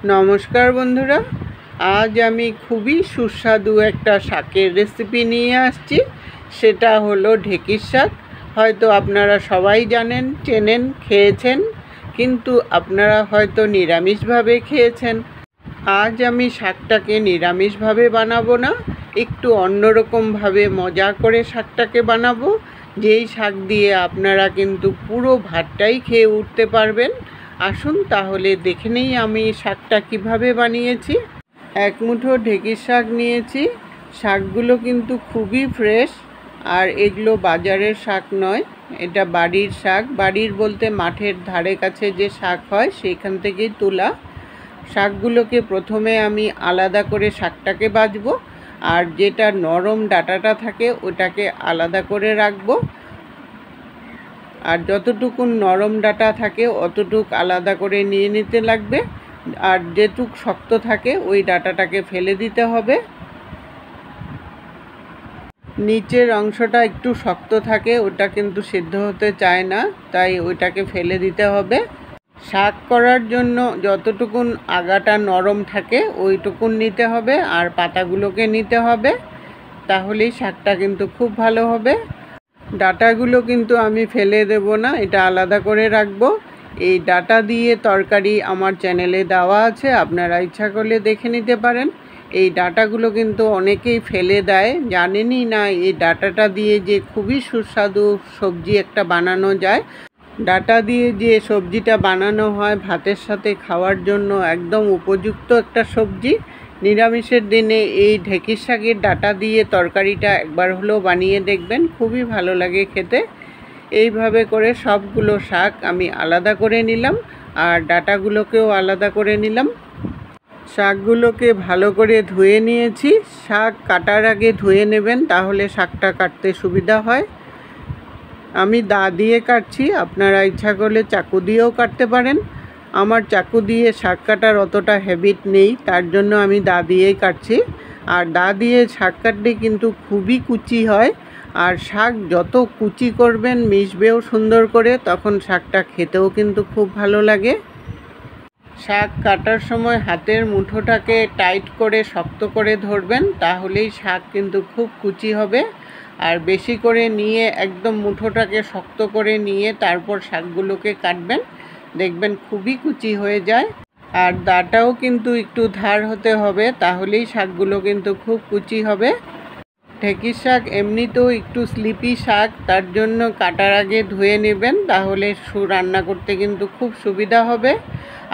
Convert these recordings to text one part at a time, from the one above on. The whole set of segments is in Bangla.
নমস্কার বন্ধুরা, আজ আমি খুবই সুস্বাদু একটা শাকের রেসিপি নিয়ে আসছি। সেটা হলো ঢেঁকির শাক। হয়তো আপনারা সবাই জানেন, চেনেন, খেয়েছেন, কিন্তু আপনারা হয়তো নিরামিষভাবে খেয়েছেন। আজ আমি শাকটাকে নিরামিষভাবে বানাবো না, একটু অন্যরকমভাবে মজা করে শাকটাকে বানাবো, যেই শাক দিয়ে আপনারা কিন্তু পুরো ভাতটাই খেয়ে উঠতে পারবেন। আসুন তাহলে দেখে নেই আমি শাকটা কিভাবে বানিয়েছি। এক মুঠো ঢেঁকির শাক নিয়েছি। শাকগুলো কিন্তু খুবই ফ্রেশ, আর এগুলো বাজারের শাক নয়, এটা বাড়ির শাক। বাড়ির বলতে মাঠের ধারে কাছে যে শাক হয় সেইখান থেকেই তোলা। শাকগুলোকে প্রথমে আমি আলাদা করে শাকটাকে বাছবো, আর যেটা নরম ডাঁটাটা থাকে ওটাকে আলাদা করে রাখবো। আর যতটুকু নরম ডাঁটা থাকে অতটুক আলাদা করে নিয়ে নিতে লাগবে, আর যেটুক শক্ত থাকে ওই ডাঁটাটাকে ফেলে দিতে হবে। নিচের অংশটা একটু শক্ত থাকে, ওটা কিন্তু সিদ্ধ হতে চায় না, তাই ওইটাকে ফেলে দিতে হবে। শাক করার জন্য যতটুকুন আগাটা নরম থাকে ওইটুকুন নিতে হবে, আর পাতাগুলোকে নিতে হবে, তাহলেই শাকটা কিন্তু খুব ভালো হবে। ডাঁটাগুলো কিন্তু আমি ফেলে দেব না, এটা আলাদা করে রাখবো। এই ডাঁটা দিয়ে তরকারি আমার চ্যানেলে দেওয়া আছে, আপনারা ইচ্ছা করলে দেখে নিতে পারেন। এই ডাঁটাগুলো কিন্তু অনেকেই ফেলে দেয়, জানেনই না এই ডাঁটাটা দিয়ে যে খুবই সুস্বাদু সবজি একটা বানানো যায়। ডাঁটা দিয়ে যে সবজিটা বানানো হয় ভাতের সাথে খাওয়ার জন্য একদম উপযুক্ত একটা সবজি। নিরামিষের দিনে এই ঢেঁকির শাকের ডাঁটা দিয়ে তরকারিটা একবার হলেও বানিয়ে দেখবেন, খুবই ভালো লাগে খেতে। এইভাবে করে সবগুলো শাক আমি আলাদা করে নিলাম, আর ডাঁটাগুলোকেও আলাদা করে নিলাম। শাকগুলোকে ভালো করে ধুয়ে নিয়েছি। শাক কাটার আগে ধুয়ে নেবেন, তাহলে শাকটা কাটতে সুবিধা হয়। আমি দা দিয়ে কাটছি, আপনারা ইচ্ছা করলে চাকু দিয়েও কাটতে পারেন। আমার চাকু দিয়ে শাক কাটার অতটা হ্যাবিট নেই, তার জন্য আমি দা দিয়েই কাটছি। আর দা দিয়ে শাক কাটলে কিন্তু খুবই কুচি হয়, আর শাক যত কুচি করবেন মিশবেও সুন্দর করে, তখন শাকটা খেতেও কিন্তু খুব ভালো লাগে। শাক কাটার সময় হাতের মুঠোটাকে টাইট করে শক্ত করে ধরবেন, তাহলেই শাক কিন্তু খুব কুচি হবে। আর বেশি করে নিয়ে একদম মুঠোটাকে শক্ত করে নিয়ে তারপর শাকগুলোকে কাটবেন, দেখবেন খুবই কুচি হয়ে যায়। আর দাটাও কিন্তু একটু ধার হতে হবে, তাহলেই শাকগুলো কিন্তু খুব কুচি হবে। ঢেঁকির শাক এমনিতেও একটু স্লিপি শাক, তার জন্য কাটার আগে ধুয়ে নেবেন, তাহলে রান্না করতে কিন্তু খুব সুবিধা হবে।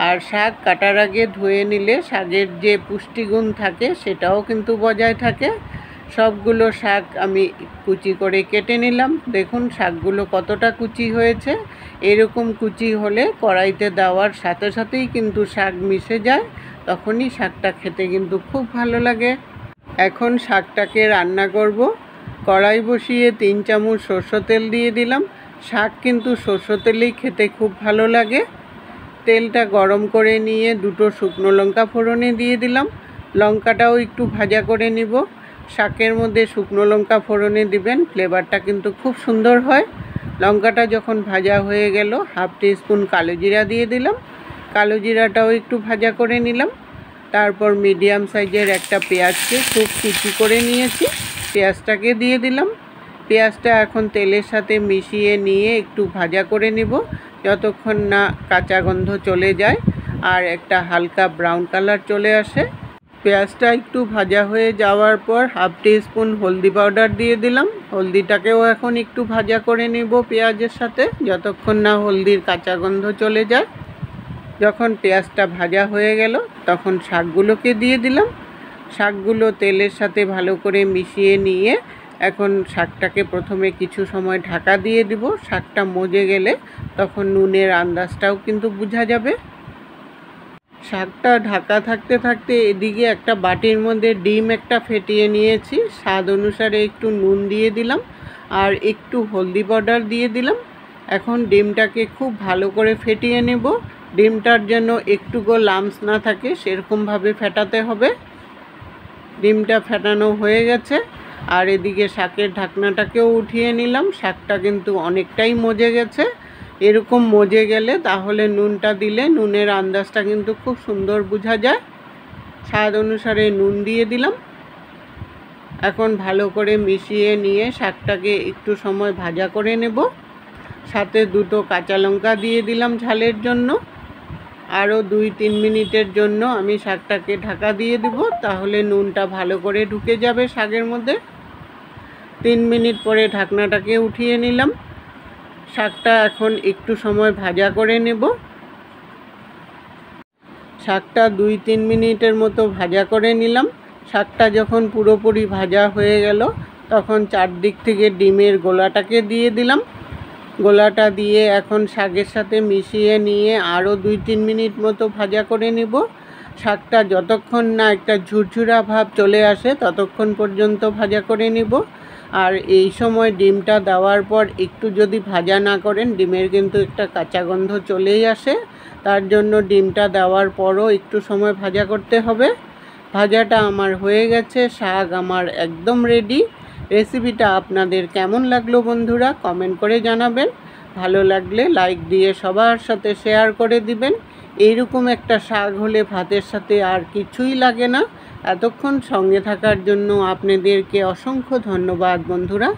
আর শাক কাটার আগে ধুয়ে নিলে শাকের যে পুষ্টিগুণ থাকে সেটাও কিন্তু বজায় থাকে। সবগুলো শাক আমি কুচি করে কেটে নিলাম। দেখুন শাকগুলো কতটা কুচি হয়েছে। এরকম কুচি হলে কড়াইতে দেওয়ার সাথে সাথেই কিন্তু শাক মিশে যায়, তখনই শাকটা খেতে কিন্তু খুব ভালো লাগে। এখন শাকটাকে রান্না করব। কড়াই বসিয়ে 3 চামচ সরষের তেল দিয়ে দিলাম। শাক কিন্তু সরষের তেলেই খেতে খুব ভালো লাগে। তেলটা গরম করে নিয়ে 2টো শুকনো লঙ্কা ফোড়নে দিয়ে দিলাম। লঙ্কাটাও একটু ভাজা করে নিব। শাকের মধ্যে শুকনো লঙ্কা ফোড়নে দিবেন, ফ্লেভারটা কিন্তু খুব সুন্দর হয়। লঙ্কাটা যখন ভাজা হয়ে গেল, 1/2 টিস্পুন কালো জিরা দিয়ে দিলাম। কালো জিরাটাও একটু ভাজা করে নিলাম। তারপর মিডিয়াম সাইজের একটা পেঁয়াজকে খুব কুচি করে নিয়েছি, পেঁয়াজটাকে দিয়ে দিলাম। পেঁয়াজটা এখন তেলের সাথে মিশিয়ে নিয়ে একটু ভাজা করে নেব, যতক্ষণ না কাঁচা গন্ধ চলে যায় আর একটা হালকা ব্রাউন কালার চলে আসে। পেঁয়াজটা একটু ভাজা হয়ে যাওয়ার পর 1/2 টিস্পুন হলদি পাউডার দিয়ে দিলাম। হলদিটাকেও এখন একটু ভাজা করে নেব পেঁয়াজের সাথে, যতক্ষণ না হলদির কাঁচা গন্ধ চলে যায়। যখন পেঁয়াজটা ভাজা হয়ে গেল তখন শাকগুলোকে দিয়ে দিলাম। শাকগুলো তেলের সাথে ভালো করে মিশিয়ে নিয়ে এখন শাকটাকে প্রথমে কিছু সময় ঢাকা দিয়ে দিব। শাকটা মজে গেলে তখন নুনের আন্দাজটাও কিন্তু বোঝা যাবে। শাকটা ঢাকা থাকতে থাকতে এদিকে একটা বাটির মধ্যে ডিম একটা ফেটিয়ে নিয়েছি। স্বাদ অনুসারে একটু নুন দিয়ে দিলাম, আর একটু হলদি পাউডার দিয়ে দিলাম। এখন ডিমটাকে খুব ভালো করে ফেটিয়ে নেব। ডিমটার জন্য একটুকু লাম্পস না থাকে সেরকমভাবে ফেটাতে হবে। ডিমটা ফেটানো হয়ে গেছে, আর এদিকে শাকের ঢাকনাটাকেও উঠিয়ে নিলাম। শাকটা কিন্তু অনেকটাই মজে গেছে। এরকম মজে গেলে তাহলে নুনটা দিলে নুনের আন্দাজটা কিন্তু খুব সুন্দর বোঝা যায়। স্বাদ অনুসারে নুন দিয়ে দিলাম। এখন ভালো করে মিশিয়ে নিয়ে শাকটাকে একটু সময় ভাজা করে নেব। সাথে দুটো কাঁচা লঙ্কা দিয়ে দিলাম ঝালের জন্য। আরও 2-3 মিনিটের জন্য আমি শাকটাকে ঢাকা দিয়ে দেব, তাহলে নুনটা ভালো করে ঢুকে যাবে শাকের মধ্যে। 3 মিনিট পরে ঢাকনাটাকে উঠিয়ে নিলাম। শাকটা এখন একটু সময় ভাজা করে নেব। শাকটা 2-3 মিনিটের মতো ভাজা করে নিলাম। শাকটা যখন পুরোপুরি ভাজা হয়ে গেল তখন চারদিক থেকে ডিমের গোলাটাকে দিয়ে দিলাম। গোলাটা দিয়ে এখন শাকের সাথে মিশিয়ে নিয়ে আরও 2-3 মিনিট মতো ভাজা করে নেব। শাকটা যতক্ষণ না একটা ঝুরঝুরা ভাব চলে আসে ততক্ষণ পর্যন্ত ভাজা করে নেব। আর এই সময় ডিমটা দেওয়ার পর একটু যদি ভাজা না করেন ডিমের কিন্তু একটা কাঁচা গন্ধ চলেই আসে। তার জন্য ডিমটা দেওয়ার পরও একটু সময় ভাজা করতে হবে। ভাজাটা আমার হয়ে গেছে, শাক আমার একদম রেডি। রেসিপিটা আপনাদের কেমন লাগলো বন্ধুরা কমেন্ট করে জানাবেন। ভালো লাগলে লাইক দিয়ে সবার সাথে শেয়ার করে দিবেন। এইরকম একটা শাক হলে ভাতের সাথে আর কিছুই লাগে না। এতক্ষণ সঙ্গে থাকার জন্য আপনাদেরকে অসংখ্য ধন্যবাদ বন্ধুরা।